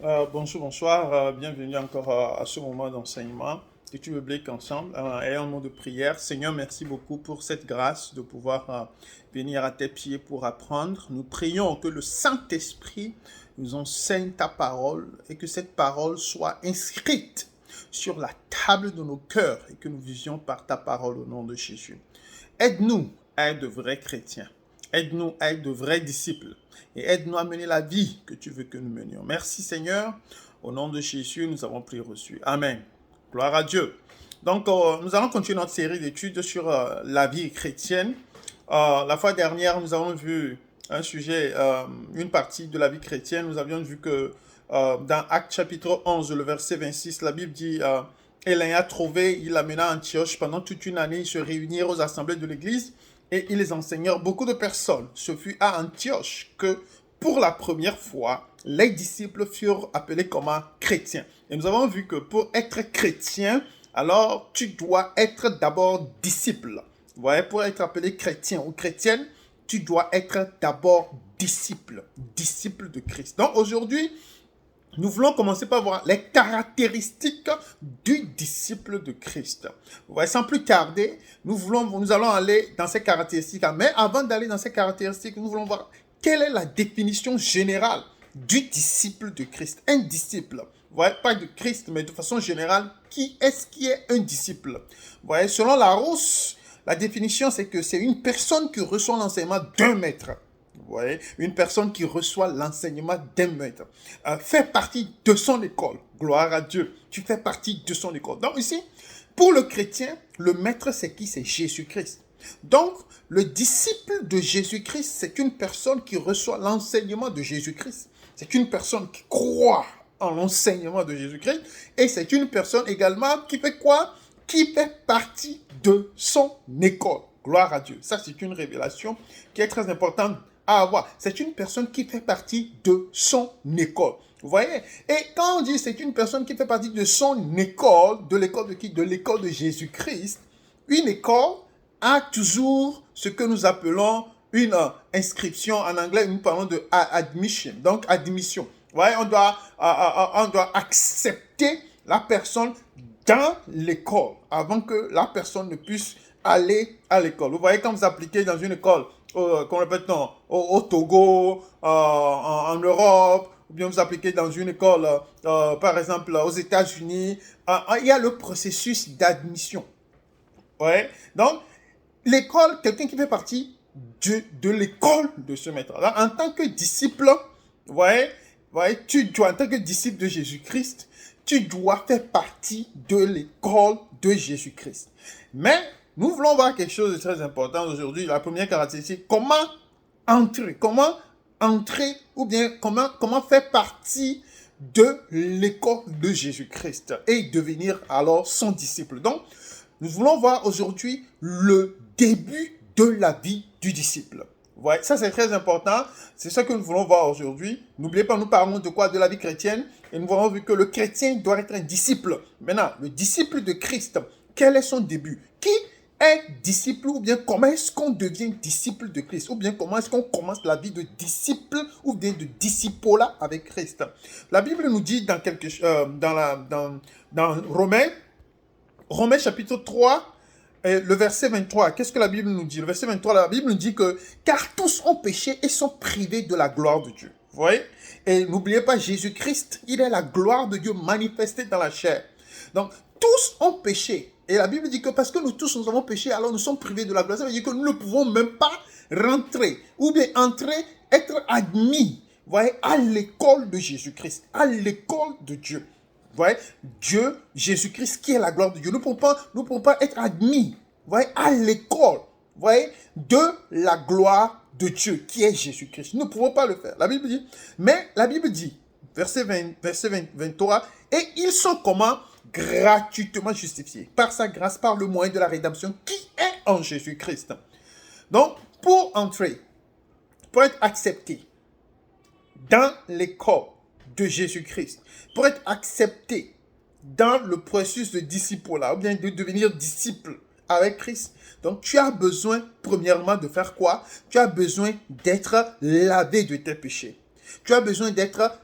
Bonjour, bonsoir, bienvenue encore à ce moment d'enseignement. Que tu me bliques ensemble. Ayons un mot de prière. Seigneur, merci beaucoup pour cette grâce de pouvoir venir à tes pieds pour apprendre. Nous prions que le Saint-Esprit nous enseigne ta parole et que cette parole soit inscrite sur la table de nos cœurs et que nous visions par ta parole au nom de Jésus. Aide-nous à être de vrais chrétiens. Aide-nous à être de vrais disciples. Et aide-nous à mener la vie que tu veux que nous menions. Merci Seigneur. Au nom de Jésus, nous avons prié reçu. Amen. Gloire à Dieu. Donc, nous allons continuer notre série d'études sur la vie chrétienne. La fois dernière, nous avons vu un sujet, une partie de la vie chrétienne. Nous avions vu que dans Actes chapitre 11, le verset 26, la Bible dit et l'ayant trouvé, il l'amena à Antioche. Pendant toute une année, ils se réunirent aux assemblées de l'église et ils les enseignèrent beaucoup de personnes. Ce fut à Antioche que, pour la première fois, les disciples furent appelés comme chrétiens. Et nous avons vu que pour être chrétien, alors tu dois être d'abord disciple. Vous voyez, pour être appelé chrétien ou chrétienne, tu dois être d'abord disciple, disciple de Christ. Donc aujourd'hui, nous voulons commencer par voir les caractéristiques du disciple de Christ. Vous voyez, sans plus tarder, nous allons aller dans ces caractéristiques. Mais avant d'aller dans ces caractéristiques, nous voulons voir quelle est la définition générale du disciple de Christ. Un disciple, vous voyez, pas de Christ, mais de façon générale, qui est un disciple? Vous voyez, selon Larousse, la définition, c'est que c'est une personne qui reçoit l'enseignement d'un maître. Vous voyez, une personne qui reçoit l'enseignement d'un maître fait partie de son école. Gloire à Dieu. Tu fais partie de son école. Donc ici, pour le chrétien, le maître, c'est qui? C'est Jésus-Christ. Donc, le disciple de Jésus-Christ, c'est une personne qui reçoit l'enseignement de Jésus-Christ. C'est une personne qui croit en l'enseignement de Jésus-Christ. Et c'est une personne également qui fait quoi? Qui fait partie de son école. Gloire à Dieu. Ça, c'est une révélation qui est très importante à avoir. C'est une personne qui fait partie de son école. Vous voyez? Et quand on dit c'est une personne qui fait partie de son école, de l'école de qui? De l'école de Jésus-Christ. Une école a toujours ce que nous appelons une inscription. En anglais, nous parlons de admission. Donc, admission. Vous voyez, on doit accepter la personne dans l'école avant que la personne ne puisse aller à l'école. Vous voyez, quand vous appliquez dans une école, qu'on répète, non, au Togo, en Europe, ou bien vous appliquez dans une école, par exemple, aux États-Unis, il y a le processus d'admission. Ouais. Donc, l'école, quelqu'un qui fait partie de l'école de ce maître. Alors, en tant que disciple, vous voyez, tu dois, en tant que disciple de Jésus-Christ, tu dois faire partie de l'école de Jésus-Christ. Mais nous voulons voir quelque chose de très important aujourd'hui. La première caractéristique, comment entrer ou bien comment faire partie de l'école de Jésus-Christ et devenir alors son disciple. Donc, nous voulons voir aujourd'hui le début de la vie du disciple. Ouais, ça c'est très important. C'est ça que nous voulons voir aujourd'hui. N'oubliez pas, nous parlons de quoi? De la vie chrétienne. Et nous avons vu que le chrétien doit être un disciple. Maintenant, le disciple de Christ, quel est son début? Qui est disciple ou bien comment est-ce qu'on devient disciple de Christ? Ou bien comment est-ce qu'on commence la vie de disciple ou bien de discipola avec Christ? La Bible nous dit dans Romains chapitre 3, le verset 23, qu'est-ce que la Bible nous dit? Le verset 23, la Bible nous dit que car tous ont péché et sont privés de la gloire de Dieu. Vous voyez? Et n'oubliez pas, Jésus-Christ, il est la gloire de Dieu manifestée dans la chair. Donc, tous ont péché. Et la Bible dit que parce que nous tous nous avons péché, alors nous sommes privés de la gloire. Ça veut dire que nous ne pouvons même pas rentrer ou bien entrer, être admis, vous voyez, à l'école de Jésus-Christ, à l'école de Dieu. Vous voyez, Dieu, Jésus-Christ, qui est la gloire de Dieu. Nous ne pouvons pas être admis, vous voyez, à l'école, vous voyez, de la gloire de Dieu, qui est Jésus-Christ. Nous ne pouvons pas le faire. La Bible dit, mais la Bible dit, verset 23, et ils sont comment? Gratuitement justifiés par sa grâce, par le moyen de la rédemption qui est en Jésus-Christ. Donc, pour entrer, pour être accepté dans l'école de Jésus-Christ, pour être accepté dans le processus de disciple-là, ou bien de devenir disciple avec Christ. Donc, tu as besoin, premièrement, de faire quoi? Tu as besoin d'être lavé de tes péchés. Tu as besoin d'être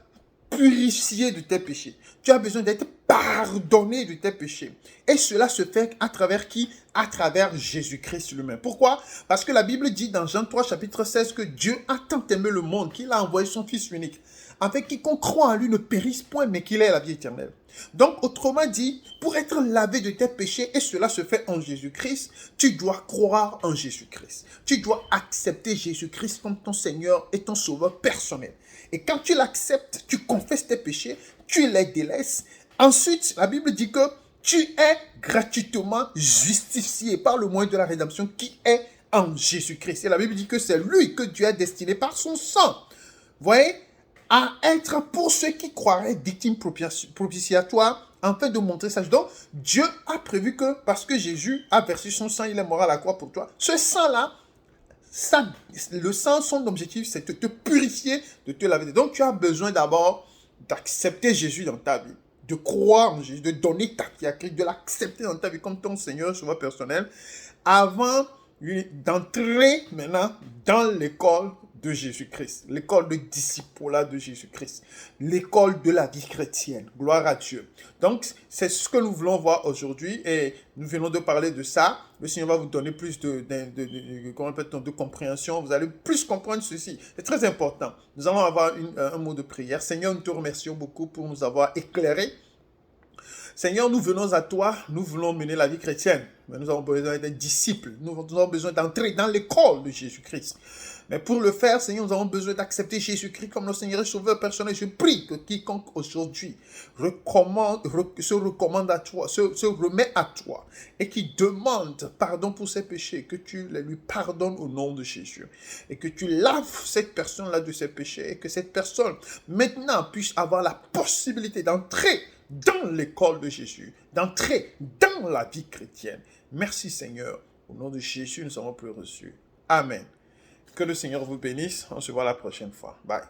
purifié de tes péchés. Tu as besoin d'être pardonné de tes péchés. Et cela se fait à travers qui? À travers Jésus-Christ lui-même. Pourquoi? Parce que la Bible dit dans Jean 3, chapitre 16, que Dieu a tant aimé le monde qu'il a envoyé son Fils unique, avec quiconque croit en lui ne périsse point, mais qu'il ait la vie éternelle. Donc, autrement dit, pour être lavé de tes péchés, et cela se fait en Jésus-Christ, tu dois croire en Jésus-Christ. Tu dois accepter Jésus-Christ comme ton Seigneur et ton Sauveur personnel. Et quand tu l'acceptes, tu confesses tes péchés, tu les délaisses. Ensuite, la Bible dit que tu es gratuitement justifié par le moyen de la rédemption qui est en Jésus-Christ. Et la Bible dit que c'est lui que Dieu a destiné par son sang. Vous voyez, à être pour ceux qui croiraient victime propitiatoire, afin de montrer ça. Donc, Dieu a prévu que, parce que Jésus a versé son sang, il est mort à la croix pour toi, ce sang-là, le sang, son objectif, c'est de te purifier, de te laver. Donc, tu as besoin d'abord d'accepter Jésus dans ta vie, de croire en Jésus, de donner ta vie à Christ, de l'accepter dans ta vie comme ton Seigneur, Sauveur personnel, avant d'entrer maintenant dans l'école de Jésus-Christ, l'école de discipulat de Jésus-Christ, l'école de la vie chrétienne. Gloire à Dieu. Donc, c'est ce que nous voulons voir aujourd'hui et nous venons de parler de ça. Le Seigneur va vous donner plus de compréhension. Vous allez plus comprendre ceci. C'est très important. Nous allons avoir un mot de prière. Seigneur, nous te remercions beaucoup pour nous avoir éclairés. Seigneur, nous venons à toi, nous voulons mener la vie chrétienne, mais nous avons besoin d'être disciples, nous avons besoin d'entrer dans l'école de Jésus-Christ. Mais pour le faire, Seigneur, nous avons besoin d'accepter Jésus-Christ comme notre Seigneur et Sauveur personnel. Je prie que quiconque aujourd'hui se recommande à toi, se remet à toi et qui demande pardon pour ses péchés, que tu les lui pardonnes au nom de Jésus et que tu laves cette personne-là de ses péchés et que cette personne maintenant puisse avoir la possibilité d'entrer dans l'école de Jésus, d'entrer dans la vie chrétienne. Merci Seigneur. Au nom de Jésus, nous avons plus reçu. Amen. Que le Seigneur vous bénisse. On se voit la prochaine fois. Bye.